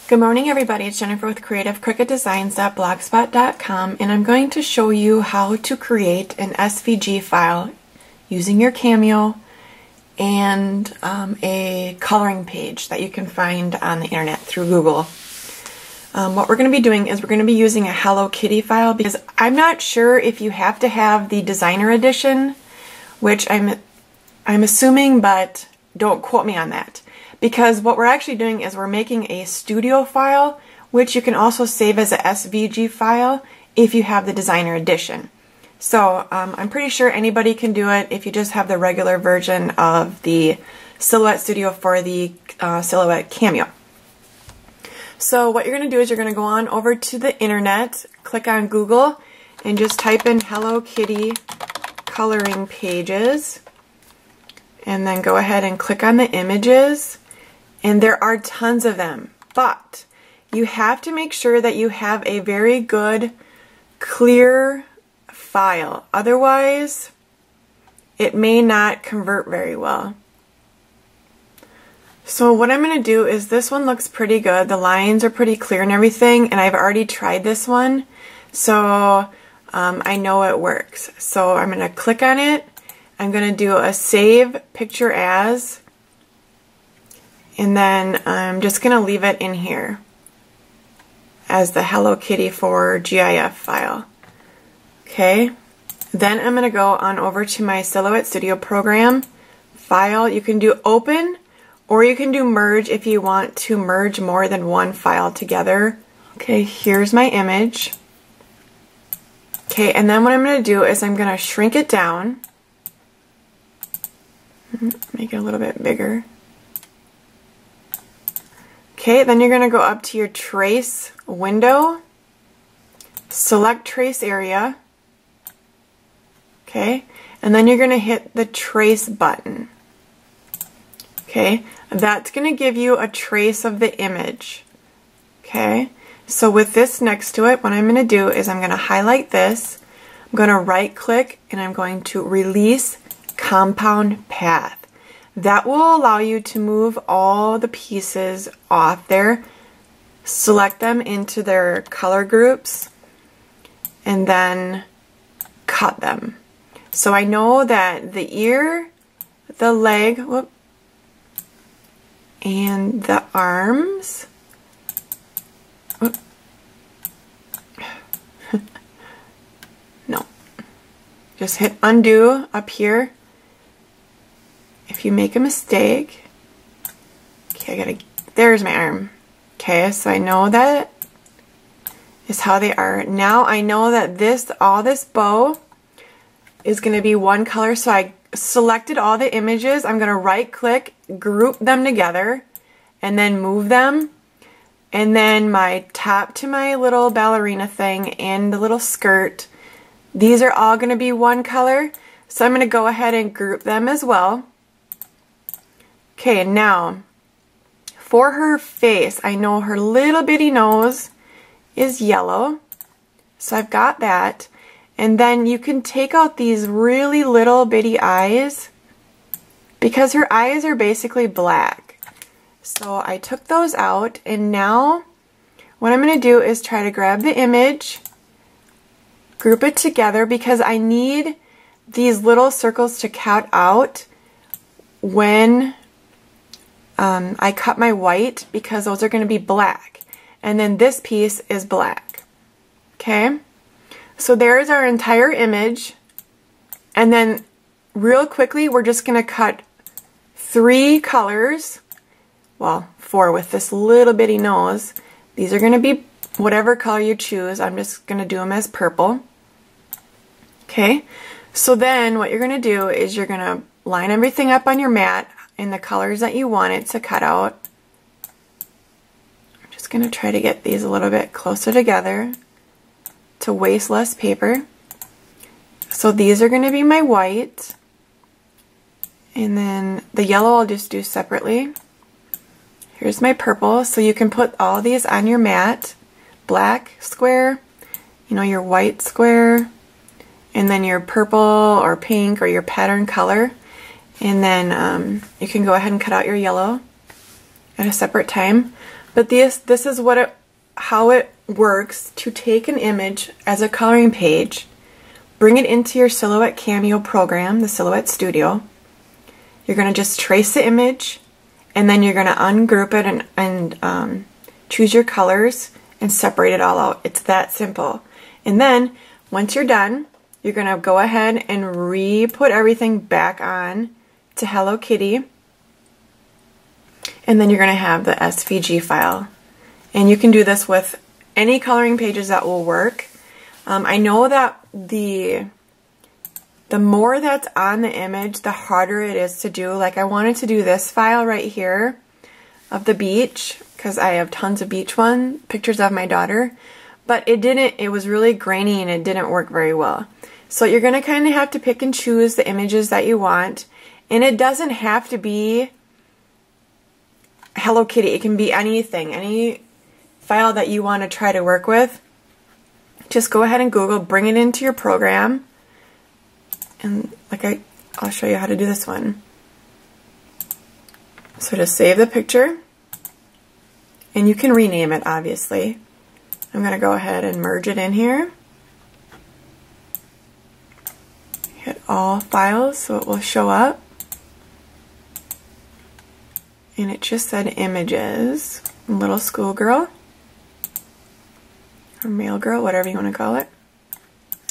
Good morning, everybody. It's Jennifer with creativecricketdesigns.blogspot.com, and I'm going to show you how to create an SVG file using your Cameo and a coloring page that you can find on the internet through Google. What we're going to be doing is we're going to be using a Hello Kitty file because I'm not sure if you have to have the designer edition, which I'm assuming, but don't quote me on that. Because what we're actually doing is we're making a studio file, which you can also save as a SVG file if you have the designer edition. So I'm pretty sure anybody can do it if you just have the regular version of the Silhouette Studio for the Silhouette Cameo. So what you're going to do is you're going to go on over to the internet, click on Google, and just type in Hello Kitty coloring pages, and then go ahead and click on the images. And there are tons of them, but you have to make sure that you have a very good, clear file. Otherwise, it may not convert very well. So what I'm going to do is this one looks pretty good. The lines are pretty clear and everything, and I've already tried this one, so I know it works. So I'm going to click on it. I'm going to do a Save Picture As. And then I'm just going to leave it in here as the Hello Kitty for GIF file. Okay. Then I'm going to go on over to my Silhouette Studio program. File, you can do open or you can do merge if you want to merge more than one file together. Okay, here's my image. Okay, and then what I'm going to do is I'm going to shrink it down. Make it a little bit bigger. Okay, then you're going to go up to your trace window, select trace area, okay, and then you're going to hit the trace button. Okay, that's going to give you a trace of the image. Okay, so with this next to it, what I'm going to do is I'm going to highlight this, I'm going to right click, and I'm going to release compound path. That will allow you to move all the pieces off there, select them into their color groups, and then cut them. So I know that the ear, the leg, and the arms, no, just hit undo up here. If you make a mistake, okay, there's my arm. Okay, so I know that is how they are. Now I know that all this bow is going to be one color, so I selected all the images. I'm going to right click, group them together, and then move them. And then my top to my little ballerina thing and the little skirt, these are all going to be one color. So I'm going to go ahead and group them as well. Okay, now for her face, I know her little bitty nose is yellow, so I've got that. And then you can take out these really little bitty eyes because her eyes are basically black. So I took those out, and now what I'm going to do is try to grab the image, group it together because I need these little circles to cut out when I cut my white, because those are going to be black, and then this piece is black. Okay, so there's our entire image, and then real quickly we're just going to cut 3 colors, well 4 with this little bitty nose. These are going to be whatever color you choose. I'm just going to do them as purple. Okay, so then what you're going to do is you're going to line everything up on your mat in the colors that you want it to cut out. I'm just going to try to get these a little bit closer together to waste less paper. So these are going to be my white, and then the yellow I'll just do separately. Here's my purple, so you can put all these on your mat. Black square, you know, your white square, and then your purple or pink or your pattern color. And then you can go ahead and cut out your yellow at a separate time. But this is how it works to take an image as a coloring page, bring it into your Silhouette Cameo program, the Silhouette Studio. You're going to just trace the image, and then you're going to ungroup it and choose your colors and separate it all out. It's that simple. And then once you're done, you're going to go ahead and re-put everything back on to Hello Kitty. And then you're going to have the SVG file. And you can do this with any coloring pages that will work. I know that the more that's on the image, the harder it is to do. Like I wanted to do this file right here of the beach because I have tons of beach pictures of my daughter. But it was really grainy and it didn't work very well. So you're going to kind of have to pick and choose the images that you want. And it doesn't have to be Hello Kitty. It can be anything, any file that you want to try to work with. Just go ahead and Google, bring it into your program. And I'll show you how to do this one. So just save the picture. And you can rename it, obviously. I'm going to go ahead and merge it in here. Hit all files so it will show up. And it just said images. Little schoolgirl. Or male girl, whatever you want to call it.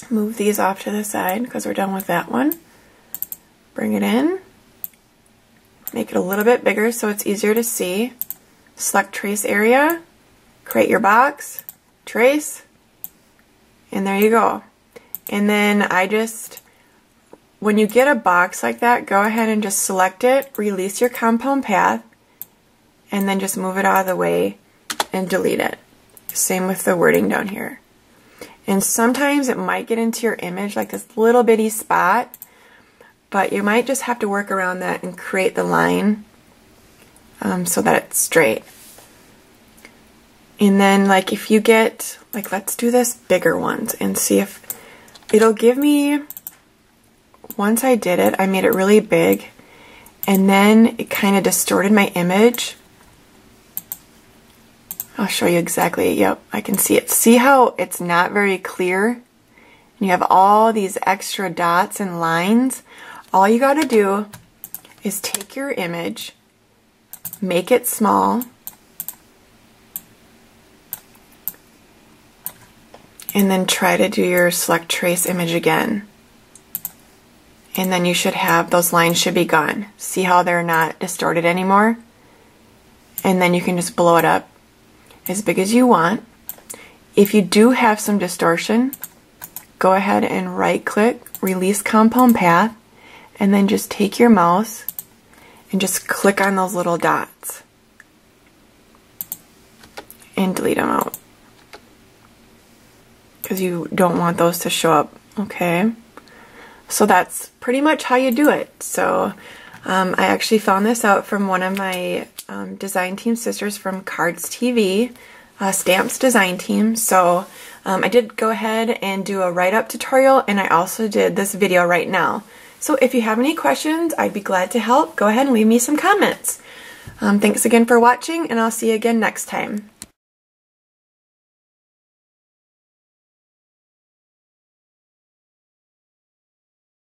Move these off to the side because we're done with that one. Bring it in. Make it a little bit bigger so it's easier to see. Select trace area. Create your box. Trace. And there you go. And then when you get a box like that, go ahead and just select it, release your compound path, and then just move it out of the way and delete it. Same with the wording down here. And sometimes it might get into your image like this little bitty spot, but you might just have to work around that and create the line so that it's straight. And then if you get, let's do this bigger ones and see if it'll give me. Once I did it, I made it really big, and then it kind of distorted my image. I'll show you exactly. Yep, I can see it. See how it's not very clear? And you have all these extra dots and lines. All you got to do is take your image, make it small, and then try to do your select trace image again. And then you should have, those lines should be gone. See how they're not distorted anymore? And then you can just blow it up as big as you want. If you do have some distortion, go ahead and right click, release compound path, and then just take your mouse and just click on those little dots and delete them out. Because you don't want those to show up, okay? So that's pretty much how you do it. So I actually found this out from one of my design team sisters from Cards TV, Stamps design team. So I did go ahead and do a write-up tutorial, and I also did this video right now. So if you have any questions, I'd be glad to help. Go ahead and leave me some comments. Thanks again for watching, and I'll see you again next time.